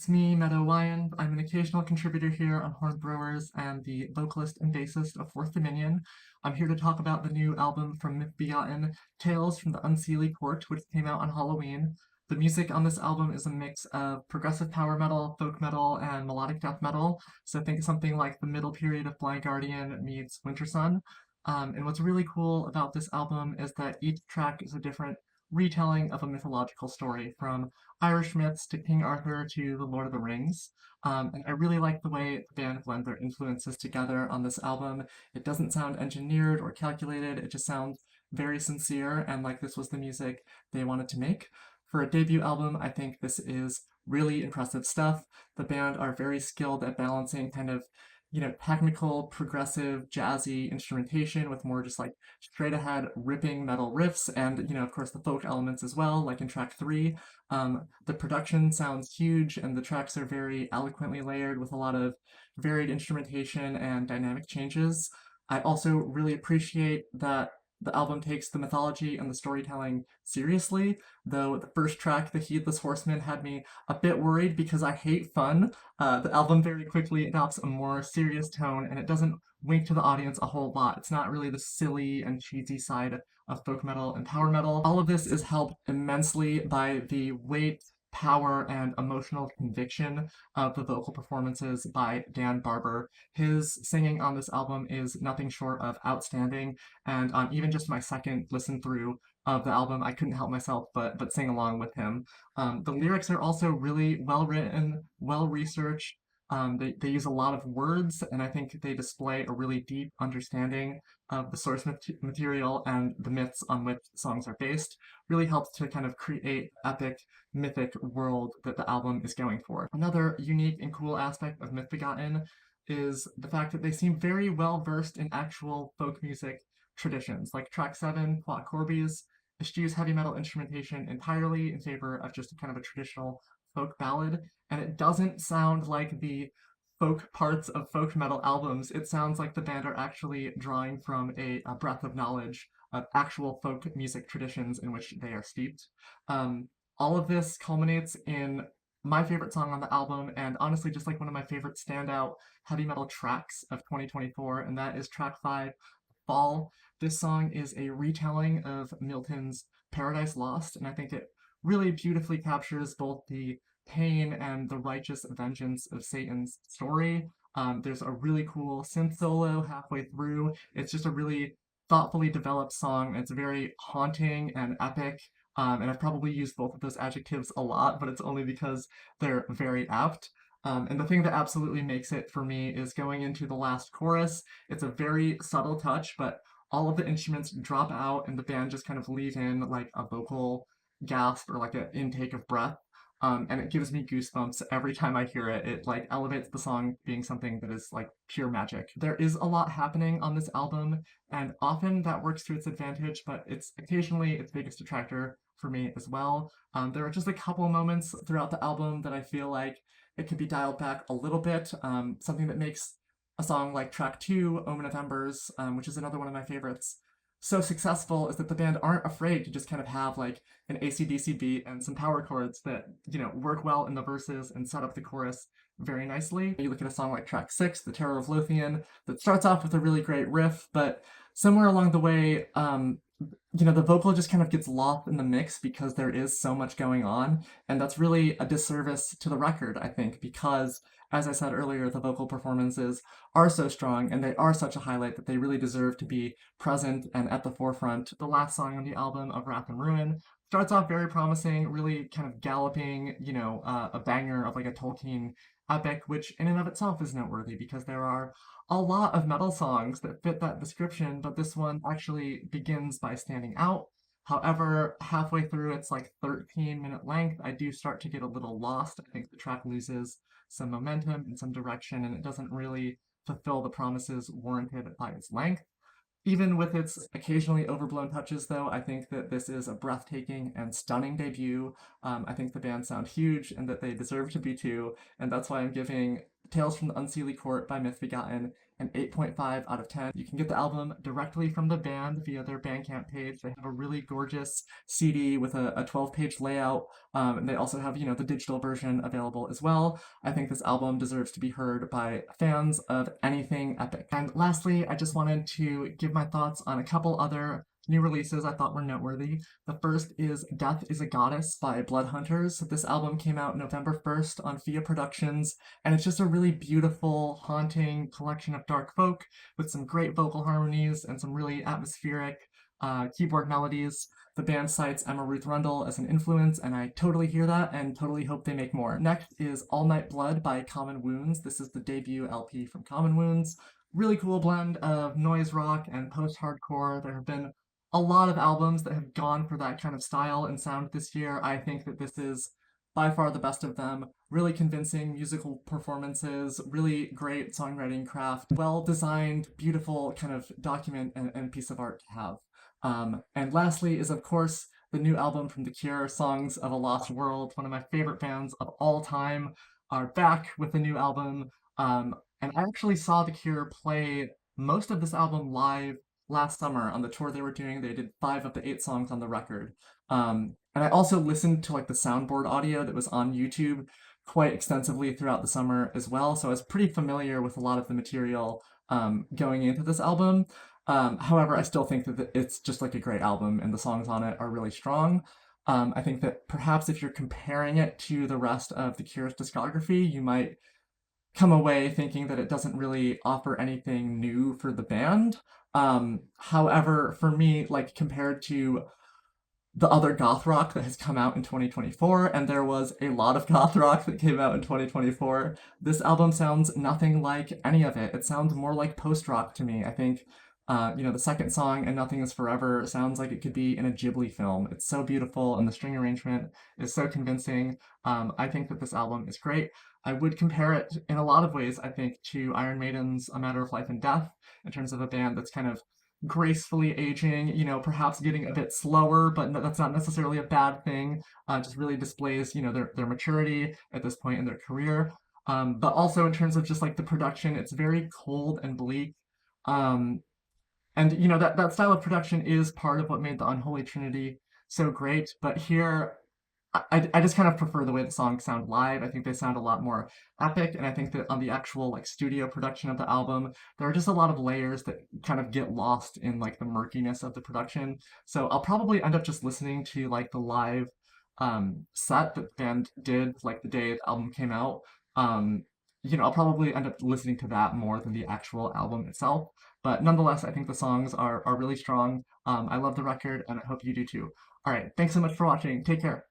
it's me, Meadow. I'm an occasional contributor here on HornThrowers and the vocalist and bassist of Fourth Dominion. I'm here to talk about the new album from Mythbegotten, Tales from the Unseelie Court, which came out on Halloween. The music on this album is a mix of progressive power metal, folk metal, and melodic death metal. So think something like the middle period of Blind Guardian meets Winter Sun. And what's really cool about this album is that each track is a different retelling of a mythological story, from Irish myths to King Arthur to The Lord of the Rings. And I really like the way the band blend their influences together on this album. It doesn't sound engineered or calculated, it just sounds very sincere and like this was the music they wanted to make. For a debut album, I think this is really impressive stuff. The band are very skilled at balancing kind of technical, progressive, jazzy instrumentation with more just like straight ahead ripping metal riffs and, of course, the folk elements as well, like in track 3. The production sounds huge and the tracks are very eloquently layered with a lot of varied instrumentation and dynamic changes. I also really appreciate that the album takes the mythology and the storytelling seriously, though the first track, The Heedless Horseman, had me a bit worried because I hate fun. The album very quickly adopts a more serious tone and it doesn't wink to the audience a whole lot. It's not really the silly and cheesy side of folk metal and power metal. All of this is helped immensely by the weight, power, and emotional conviction of the vocal performances by Dan Barber. His singing on this album is nothing short of outstanding, and on even just my second listen through of the album, I couldn't help myself but sing along with him. The lyrics are also really well written, well researched. They use a lot of words, and I think they display a really deep understanding of the source material and the myths on which songs are based. Really helps to kind of create epic, mythic world that the album is going for. Another unique and cool aspect of Mythbegotten is the fact that they seem very well versed in actual folk music traditions. Like track 7, Plot Corbies, eschews heavy metal instrumentation entirely in favor of just kind of a traditional folk ballad, and it doesn't sound like the folk parts of folk metal albums. It sounds like the band are actually drawing from a breadth of knowledge of actual folk music traditions in which they are steeped. Um, all of this culminates in my favorite song on the album, and honestly just like one of my favorite standout heavy metal tracks of 2024, and that is track 5, Fall. This song is a retelling of Milton's Paradise Lost, and I think it really beautifully captures both the pain and the righteous vengeance of Satan's story. There's a really cool synth solo halfway through. It's just a really thoughtfully developed song. It's very haunting and epic. And I've probably used both of those adjectives a lot, but it's only because they're very apt. And the thing that absolutely makes it for me is going into the last chorus. It's a very subtle touch, but all of the instruments drop out and the band just kind of leave in like a vocal gasp or like an intake of breath. And it gives me goosebumps every time I hear it. It like elevates the song being something that is like pure magic. There is a lot happening on this album, and often that works to its advantage, but it's occasionally its biggest detractor for me as well. There are just a couple moments throughout the album that I feel like it could be dialed back a little bit. Something that makes a song like track 2, Omen of Embers, which is another one of my favorites, so successful is that the band aren't afraid to just kind of have like an AC/DC beat and some power chords that, work well in the verses and set up the chorus very nicely. You look at a song like track 6, The Terror of Lothian, that starts off with a really great riff, but somewhere along the way, the vocal just kind of gets lost in the mix because there is so much going on, and that's really a disservice to the record, I think, because, as I said earlier, the vocal performances are so strong and they are such a highlight that they really deserve to be present and at the forefront. The last song on the album, Of Wrath and Ruin, starts off very promising, really kind of galloping, a banger of like a Tolkien epic, which in and of itself is noteworthy because there are a lot of metal songs that fit that description, but this one actually begins by standing out. However, halfway through its like 13-minute length, I do start to get a little lost. I think the track loses some momentum and some direction, and it doesn't really fulfill the promises warranted by its length. Even with its occasionally overblown touches, though, I think that this is a breathtaking and stunning debut. I think the band sound huge and that they deserve to be too, and that's why I'm giving Tales from the Unseelie Court by Mythbegotten an 8.5 out of 10. You can get the album directly from the band via their Bandcamp page. They have a really gorgeous CD with a 12-page layout, and they also have, the digital version available as well. I think this album deserves to be heard by fans of anything epic. And lastly, I just wanted to give my thoughts on a couple other new releases I thought were noteworthy. The first is Death is a Goddess by Bloodhunters. This album came out November 1st on Fia Productions, and it's just a really beautiful, haunting collection of dark folk with some great vocal harmonies and some really atmospheric keyboard melodies. The band cites Emma Ruth Rundle as an influence, and I totally hear that and totally hope they make more. Next is All Night Blood by Common Wounds. This is the debut LP from Common Wounds. Really cool blend of noise rock and post-hardcore. There have been a lot of albums that have gone for that kind of style and sound this year. I think that this is by far the best of them. Really convincing musical performances, really great songwriting craft, well-designed, beautiful kind of document and piece of art to have. And lastly is, of course, the new album from The Cure, Songs of a Lost World. One of my favorite bands of all time are back with a new album. And I actually saw The Cure play most of this album live last summer on the tour they were doing. They did 5 of the 8 songs on the record. And I also listened to like the soundboard audio that was on YouTube quite extensively throughout the summer as well. So I was pretty familiar with a lot of the material going into this album. However, I still think that it's just like a great album and the songs on it are really strong. I think that perhaps if you're comparing it to the rest of The Cure's discography, you might come away thinking that it doesn't really offer anything new for the band. However, for me, like compared to the other goth rock that has come out in 2024, and there was a lot of goth rock that came out in 2024, this album sounds nothing like any of it. It sounds more like post-rock to me. I think, the second song, And Nothing Is Forever, sounds like it could be in a Ghibli film. It's so beautiful, and the string arrangement is so convincing. I think that this album is great. I would compare it in a lot of ways, I think, to Iron Maiden's A Matter of Life and Death, in terms of a band that's kind of gracefully aging, perhaps getting a bit slower, but that's not necessarily a bad thing. Just really displays, their maturity at this point in their career. But also in terms of just like the production, it's very cold and bleak. And that style of production is part of what made the Unholy Trinity so great. But here, I just kind of prefer the way the songs sound live. I think they sound a lot more epic, and I think that on the actual like studio production of the album, there are just a lot of layers that kind of get lost in like the murkiness of the production. So I'll probably end up just listening to like the live set that the band did like the day the album came out. I'll probably end up listening to that more than the actual album itself. But nonetheless, I think the songs are really strong. I love the record, and I hope you do too. All right, thanks so much for watching. Take care.